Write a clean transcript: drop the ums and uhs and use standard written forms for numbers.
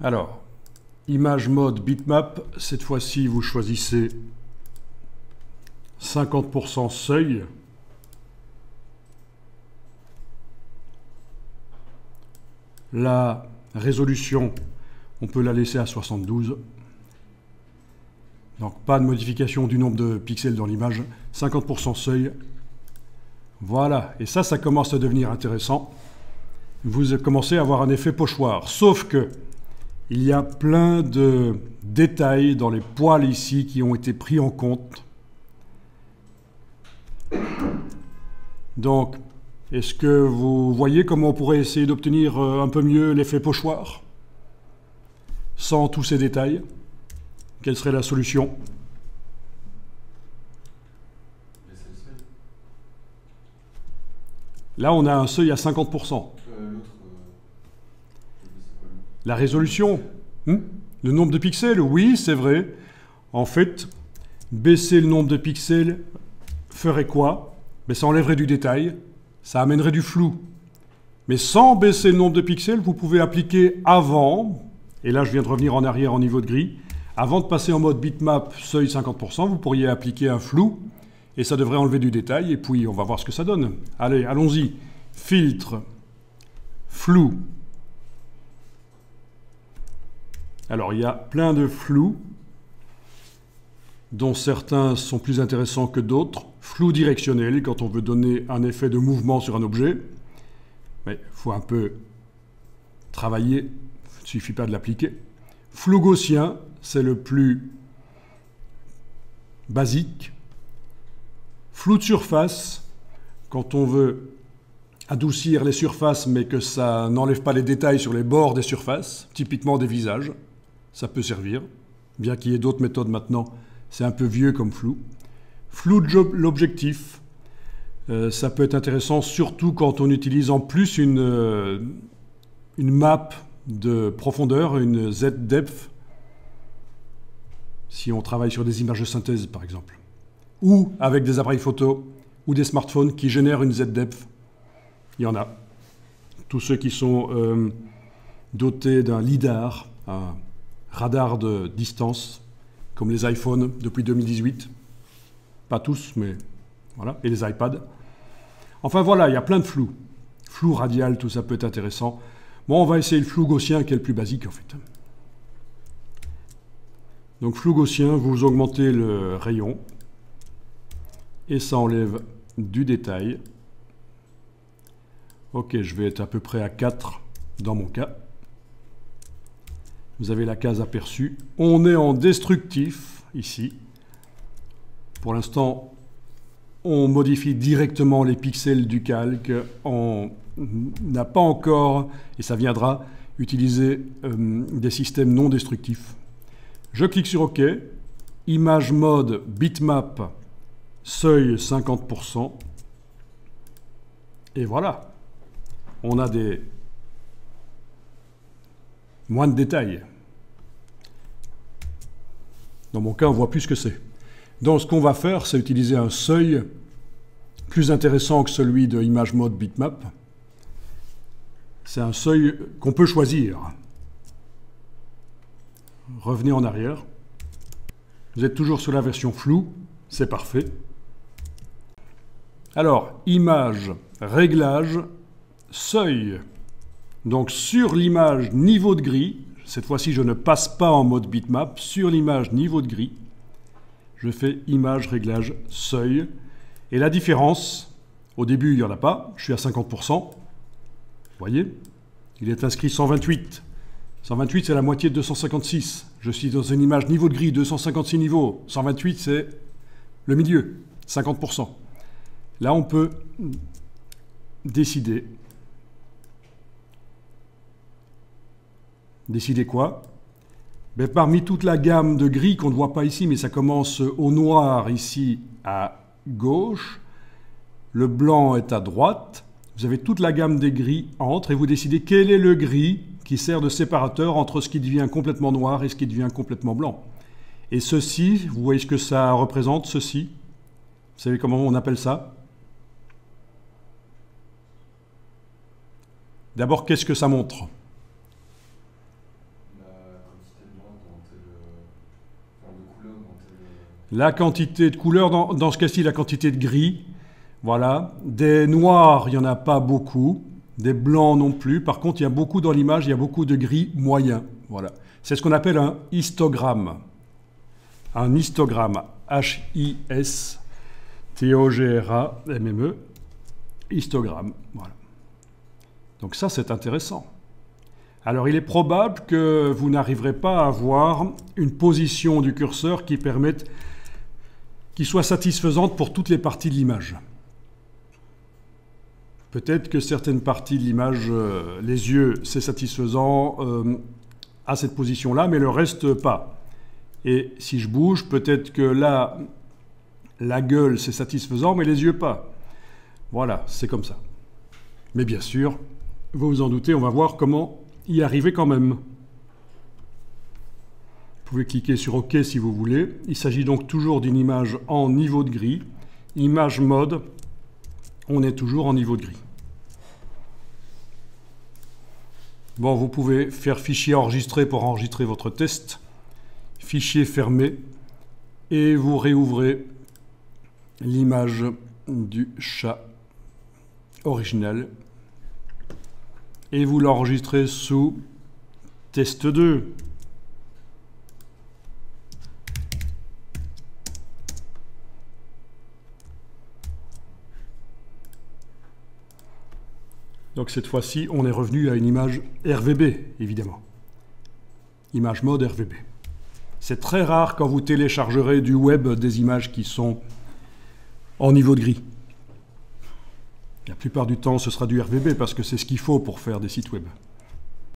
Alors, image mode bitmap, cette fois-ci vous choisissez 50% seuil. La résolution, on peut la laisser à 72. Donc pas de modification du nombre de pixels dans l'image, 50% seuil. Voilà, et ça commence à devenir intéressant. Vous commencez à avoir un effet pochoir, sauf que il y a plein de détails dans les poils ici qui ont été pris en compte. Donc, est-ce que vous voyez comment on pourrait essayer d'obtenir un peu mieux l'effet pochoir sans tous ces détails? Quelle serait la solution? Là, on a un seuil à 50%. La résolution, le nombre de pixels, oui, c'est vrai. En fait, baisser le nombre de pixels ferait quoi? Mais ça enlèverait du détail, ça amènerait du flou. Mais sans baisser le nombre de pixels, vous pouvez appliquer avant, et là je viens de revenir en arrière en niveau de gris, avant de passer en mode bitmap seuil 50%, vous pourriez appliquer un flou, et ça devrait enlever du détail, et puis on va voir ce que ça donne. Allez, allons-y. Filtre, flou. Alors, il y a plein de flous, dont certains sont plus intéressants que d'autres. Flou directionnel, quand on veut donner un effet de mouvement sur un objet. Mais il faut un peu travailler, il ne suffit pas de l'appliquer. Flou gaussien, c'est le plus basique. Flou de surface, quand on veut adoucir les surfaces, mais que ça n'enlève pas les détails sur les bords des surfaces, typiquement des visages. Ça peut servir, bien qu'il y ait d'autres méthodes maintenant, c'est un peu vieux comme flou. Flou de l'objectif, ça peut être intéressant, surtout quand on utilise en plus une map de profondeur, une Z-depth, si on travaille sur des images de synthèse par exemple, ou avec des appareils photo, ou des smartphones qui génèrent une Z-depth. Il y en a. Tous ceux qui sont dotés d'un lidar, un radar de distance, comme les iPhones depuis 2018. Pas tous, mais voilà. Et les iPads. Enfin voilà, il y a plein de flous. Flou radial, tout ça peut être intéressant. Bon, on va essayer le flou gaussien, qui est le plus basique en fait. Donc flou gaussien, vous augmentez le rayon. Et ça enlève du détail. Ok, je vais être à peu près à 4 dans mon cas. Vous avez la case aperçue. On est en destructif, ici. Pour l'instant, on modifie directement les pixels du calque. On n'a pas encore, et ça viendra, utiliser des systèmes non destructifs. Je clique sur OK. Image mode bitmap, seuil 50%. Et voilà. On a moins de détails. Dans mon cas, on voit plus ce que c'est. Donc ce qu'on va faire, c'est utiliser un seuil plus intéressant que celui de Image Mode Bitmap. C'est un seuil qu'on peut choisir. Revenez en arrière. Vous êtes toujours sur la version floue, c'est parfait. Alors, image, réglage, seuil. Donc sur l'image niveau de gris, cette fois-ci je ne passe pas en mode bitmap, sur l'image niveau de gris, je fais image, réglage, seuil. Et la différence, au début il n'y en a pas, je suis à 50%. Vous voyez, il est inscrit 128. 128 c'est la moitié de 256. Je suis dans une image niveau de gris, 256 niveaux. 128 c'est le milieu, 50%. Là on peut décider. Décider quoi? Ben, parmi toute la gamme de gris qu'on ne voit pas ici, mais ça commence au noir ici à gauche, le blanc est à droite, vous avez toute la gamme des gris entre et vous décidez quel est le gris qui sert de séparateur entre ce qui devient complètement noir et ce qui devient complètement blanc. Et ceci, vous voyez ce que ça représente, ceci? Vous savez comment on appelle ça? D'abord, qu'est-ce que ça montre? La quantité de couleurs, dans ce cas-ci, la quantité de gris. Voilà. Des noirs, il n'y en a pas beaucoup. Des blancs non plus. Par contre, il y a beaucoup dans l'image, il y a beaucoup de gris moyen. Voilà. C'est ce qu'on appelle un histogramme. Un histogramme. H-I-S-T-O-G-R-A-M-M-E. Histogramme. Voilà. Donc ça, c'est intéressant. Alors, il est probable que vous n'arriverez pas à avoir une position du curseur qui soit satisfaisante pour toutes les parties de l'image. Peut-être que certaines parties de l'image, les yeux, c'est satisfaisant à cette position-là, mais le reste, pas. Et si je bouge, peut-être que là, la gueule, c'est satisfaisant, mais les yeux, pas. Voilà, c'est comme ça. Mais bien sûr, vous vous en doutez, on va voir comment y arriver quand même. Vous pouvez cliquer sur OK si vous voulez. Il s'agit donc toujours d'une image en niveau de gris. Image mode, on est toujours en niveau de gris. Bon, vous pouvez faire fichier enregistré pour enregistrer votre test. Fichier fermé. Et vous réouvrez l'image du chat original. Et vous l'enregistrez sous test 2. Donc cette fois-ci, on est revenu à une image RVB, évidemment. Image mode RVB. C'est très rare quand vous téléchargerez du web des images qui sont en niveau de gris. La plupart du temps, ce sera du RVB parce que c'est ce qu'il faut pour faire des sites web.